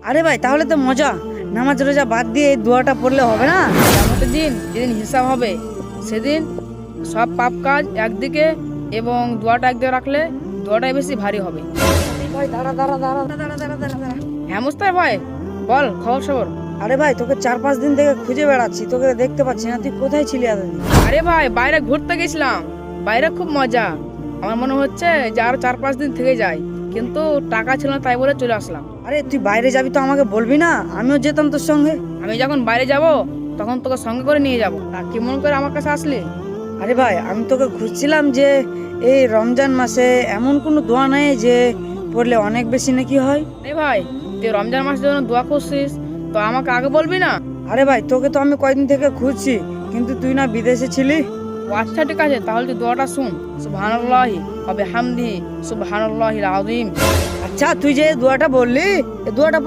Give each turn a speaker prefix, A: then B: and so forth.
A: আরে ভাই তাহলে তো মজা। নামাজ রোজা বাদ দিয়ে এই দোয়াটা পড়লে হবে না?
B: কিয়ামতের দিন যেদিন হিসাব হবে সেদিন সব পাপ কাজ একদিকে এবং দোয়াটা একদিকে রাখলে দোয়াটাই বেশি ভারী হবে।
A: ভাই দাঁড়া দাঁড়া দাঁড়া দাঁড়া দাঁড়া দাঁড়া দাঁড়া।
B: হ্যাঁ মুস্তাফা ভাই, বল খবর সবর।
A: আরে ভাই তোকে 4-5 দিন থেকে খুঁজে বেড়াচ্ছি, তোকে দেখতে পাচ্ছি না। তুই কোথায় ছিলি এতদিন?
B: আরে ভাই বাইরে ঘুরতে গেছিলাম, বাইরে খুব মজা। আমার মনে হচ্ছে যে আরো 4-5 দিন থেকে যাই, কিন্তু টাকা ছিল না তাই বলে চলে আসলাম।
A: আরে তুই বাইরে যাবি তো আমাকে বলবি না? আমিও যেতাম তোর সঙ্গে।
B: আমি যখন বাইরে যাব তখন তোকে সঙ্গে করে নিয়ে যাব। তা কি মনে করে আমার কাছে আসলি?
A: আরে ভাই আমি তোকে খুঁজছিলাম যে এই রমজান মাসে এমন কোনো দোয়া নেই যে পড়লে অনেক বেশি নাকি হয়?
B: এই ভাই, তুই রমজান মাসের জন্য দোয়া করছিস তো আমাকে আগে বলবি না?
A: আরে ভাই তোকে তো আমি কয়দিন থেকে খুঁজছি, কিন্তু তুই না বিদেশে ছিলি।
B: ও আচ্ছা ঠিক আছে, তাহলে তুই দোয়াটা শুন। সুবহানাল্লাহি ওয়া বিহামদিহি সুবহানাল্লাহিল আযীম।
A: আচ্ছা তুই যে এই দোয়াটা বললি, এই দোয়াটা